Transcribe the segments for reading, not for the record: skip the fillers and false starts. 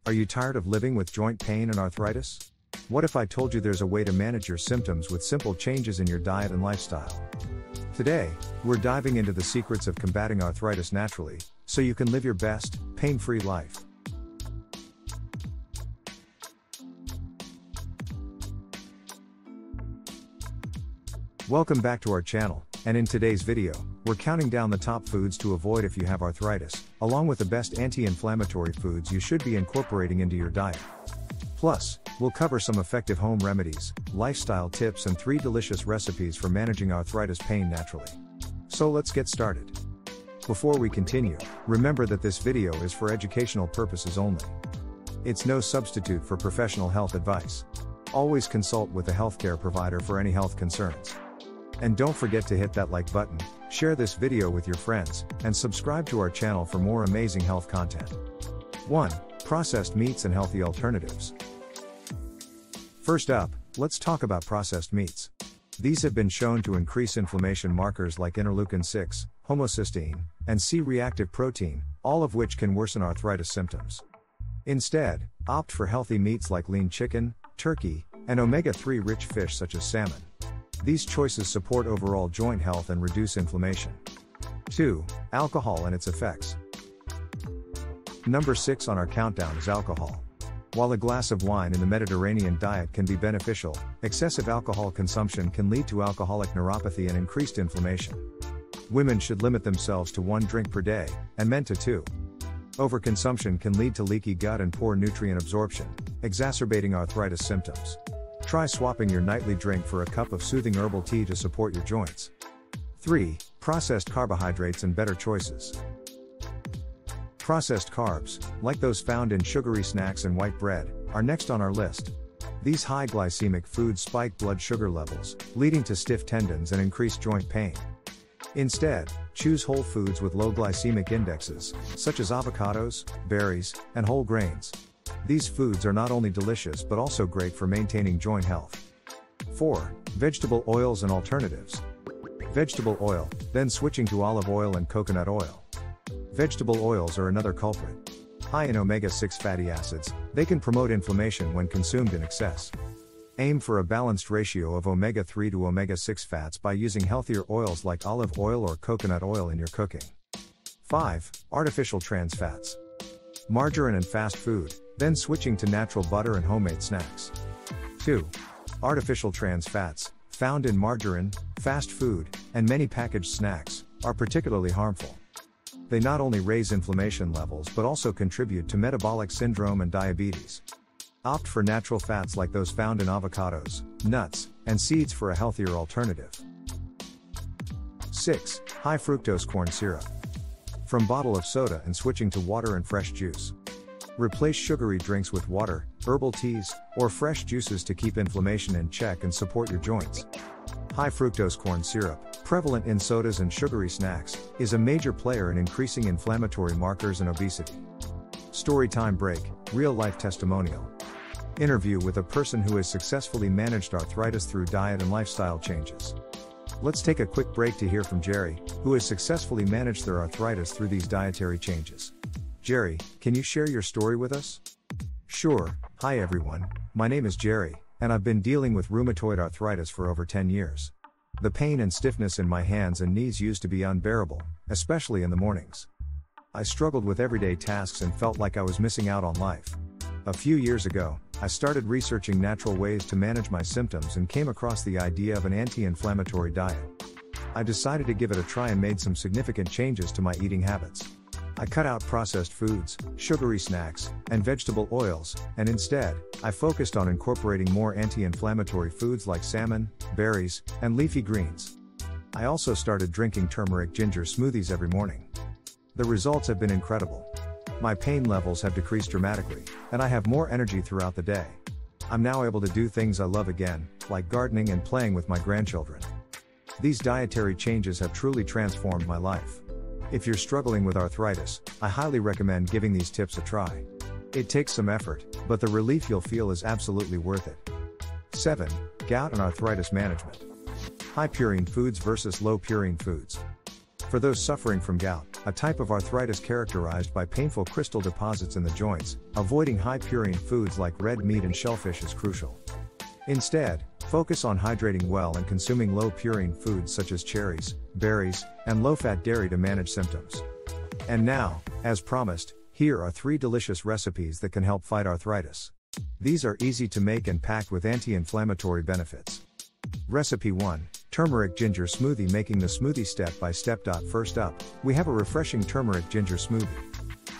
Are you tired of living with joint pain and arthritis? What if I told you there's a way to manage your symptoms with simple changes in your diet and lifestyle? Today, we're diving into the secrets of combating arthritis naturally, so you can live your best, pain-free life. Welcome back to our channel, and in today's video, we're counting down the top foods to avoid if you have arthritis, along with the best anti-inflammatory foods you should be incorporating into your diet. Plus, we'll cover some effective home remedies, lifestyle tips and 3 delicious recipes for managing arthritis pain naturally. So let's get started. Before we continue, remember that this video is for educational purposes only. It's no substitute for professional health advice. Always consult with a healthcare provider for any health concerns. And don't forget to hit that like button, share this video with your friends, and subscribe to our channel for more amazing health content. 1. Processed meats and healthy alternatives. First up, let's talk about processed meats. These have been shown to increase inflammation markers like interleukin-6, homocysteine, and C-reactive protein, all of which can worsen arthritis symptoms. Instead, opt for healthy meats like lean chicken, turkey, and omega-3 rich fish such as salmon. These choices support overall joint health and reduce inflammation. 2. Alcohol and its effects. Number 6 on our countdown is alcohol. While a glass of wine in the Mediterranean diet can be beneficial, excessive alcohol consumption can lead to alcoholic neuropathy and increased inflammation. Women should limit themselves to 1 drink per day, and men to 2. Overconsumption can lead to leaky gut and poor nutrient absorption, exacerbating arthritis symptoms. Try swapping your nightly drink for a cup of soothing herbal tea to support your joints. 3. Processed carbohydrates and better choices. Processed carbs, like those found in sugary snacks and white bread, are next on our list. These high glycemic foods spike blood sugar levels, leading to stiff tendons and increased joint pain. Instead, choose whole foods with low glycemic indexes, such as avocados, berries, and whole grains. These foods are not only delicious but also great for maintaining joint health. 4. Vegetable oils and alternatives. Vegetable oil, then switching to olive oil and coconut oil. Vegetable oils are another culprit. High in omega-6 fatty acids, they can promote inflammation when consumed in excess. Aim for a balanced ratio of omega-3 to omega-6 fats by using healthier oils like olive oil or coconut oil in your cooking. 5. Artificial trans fats. Margarine and fast food, then switching to natural butter and homemade snacks. 2. Artificial trans fats, found in margarine, fast food, and many packaged snacks, are particularly harmful. They not only raise inflammation levels but also contribute to metabolic syndrome and diabetes. Opt for natural fats like those found in avocados, nuts, and seeds for a healthier alternative. 6. High fructose corn syrup. From bottle of soda and switching to water and fresh juice. Replace sugary drinks with water, herbal teas, or fresh juices to keep inflammation in check and support your joints. High fructose corn syrup, prevalent in sodas and sugary snacks, is a major player in increasing inflammatory markers and obesity. Storytime break, real-life testimonial. Interview with a person who has successfully managed arthritis through diet and lifestyle changes. Let's take a quick break to hear from Jerry, who has successfully managed their arthritis through these dietary changes. Jerry, can you share your story with us? Sure. Hi everyone, my name is Jerry, and I've been dealing with rheumatoid arthritis for over 10 years. The pain and stiffness in my hands and knees used to be unbearable, especially in the mornings. I struggled with everyday tasks and felt like I was missing out on life. A few years ago, I started researching natural ways to manage my symptoms and came across the idea of an anti-inflammatory diet. I decided to give it a try and made some significant changes to my eating habits. I cut out processed foods, sugary snacks, and vegetable oils, and instead, I focused on incorporating more anti-inflammatory foods like salmon, berries, and leafy greens. I also started drinking turmeric ginger smoothies every morning. The results have been incredible. My pain levels have decreased dramatically, and I have more energy throughout the day. I'm now able to do things I love again, like gardening and playing with my grandchildren. These dietary changes have truly transformed my life. If you're struggling with arthritis, I highly recommend giving these tips a try. It takes some effort, but the relief you'll feel is absolutely worth it. 7. Gout and arthritis management. High purine foods versus low purine foods. For those suffering from gout, a type of arthritis characterized by painful crystal deposits in the joints, avoiding high purine foods like red meat and shellfish is crucial. Instead, focus on hydrating well and consuming low purine foods such as cherries, berries, and low-fat dairy to manage symptoms. And now, as promised, here are 3 delicious recipes that can help fight arthritis. These are easy to make and packed with anti-inflammatory benefits. Recipe 1, Turmeric Ginger Smoothie. Making the smoothie step by step. First up, we have a refreshing turmeric ginger smoothie.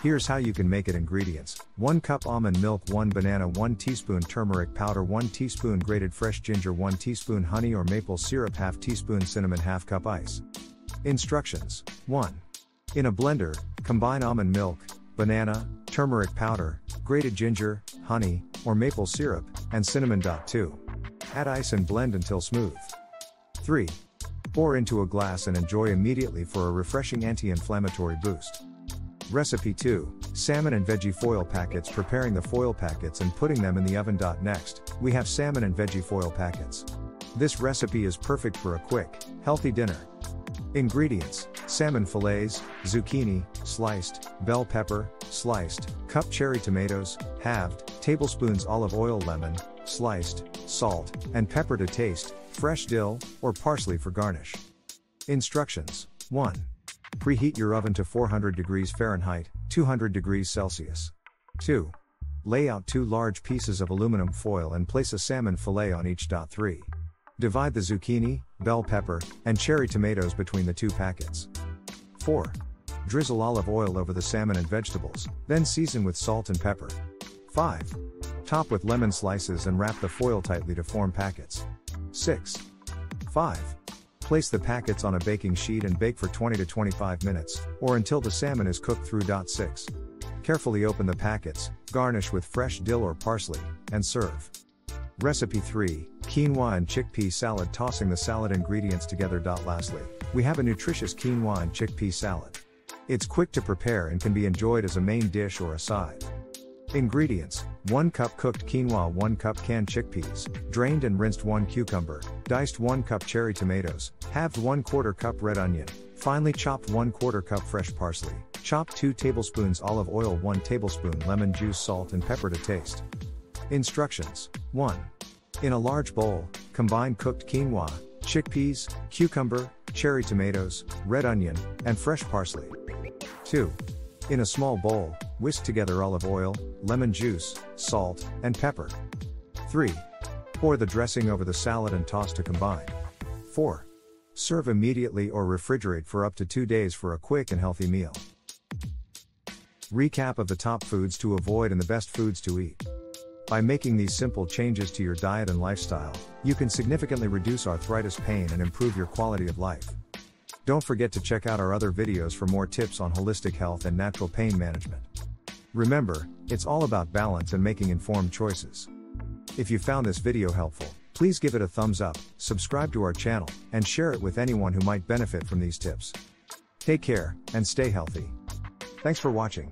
Here's how you can make it. Ingredients: 1 cup almond milk, 1 banana, 1 teaspoon turmeric powder, 1 teaspoon grated fresh ginger, 1 teaspoon honey or maple syrup, ½ teaspoon cinnamon, ½ cup ice. Instructions: 1. In a blender, combine almond milk, banana, turmeric powder, grated ginger, honey, or maple syrup, and cinnamon. 2. Add ice and blend until smooth. 3. Pour into a glass and enjoy immediately for a refreshing anti-inflammatory boost. Recipe 2, Salmon and Veggie Foil Packets. Preparing the foil packets and putting them in the oven. Next, we have salmon and veggie foil packets. This recipe is perfect for a quick, healthy dinner. Ingredients: salmon fillets, zucchini, sliced, bell pepper, sliced, cup cherry tomatoes, halved, tablespoons olive oil, lemon, sliced, salt, and pepper to taste, fresh dill, or parsley for garnish. Instructions: 1. Preheat your oven to 400 degrees Fahrenheit, 200 degrees Celsius. 2. Lay out 2 large pieces of aluminum foil and place a salmon fillet on each. 3. Divide the zucchini, bell pepper, and cherry tomatoes between the 2 packets. 4. Drizzle olive oil over the salmon and vegetables, then season with salt and pepper. 5. Top with lemon slices and wrap the foil tightly to form packets. 6. 5. Place the packets on a baking sheet and bake for 20 to 25 minutes, or until the salmon is cooked through. 6. Carefully open the packets, garnish with fresh dill or parsley, and serve. Recipe 3, Quinoa and Chickpea Salad. Tossing the salad ingredients together. Lastly, we have a nutritious quinoa and chickpea salad. It's quick to prepare and can be enjoyed as a main dish or a side. Ingredients: 1 cup cooked quinoa, 1 cup canned chickpeas, drained and rinsed 1 cucumber, diced 1 cup cherry tomatoes, halved 1/4 cup red onion, finely chopped 1/4 cup fresh parsley, chopped 2 tablespoons olive oil, 1 tablespoon lemon juice, salt and pepper to taste. Instructions: 1. In a large bowl, combine cooked quinoa, chickpeas, cucumber, cherry tomatoes, red onion, and fresh parsley. 2. In a small bowl, whisk together olive oil, lemon juice, salt, and pepper. 3. Pour the dressing over the salad and toss to combine. 4. Serve immediately or refrigerate for up to 2 days for a quick and healthy meal. Recap of the top foods to avoid and the best foods to eat. By making these simple changes to your diet and lifestyle, you can significantly reduce arthritis pain and improve your quality of life. Don't forget to check out our other videos for more tips on holistic health and natural pain management. Remember, it's all about balance and making informed choices. If you found this video helpful, please give it a thumbs up, subscribe to our channel, and share it with anyone who might benefit from these tips. Take care, and stay healthy. Thanks for watching.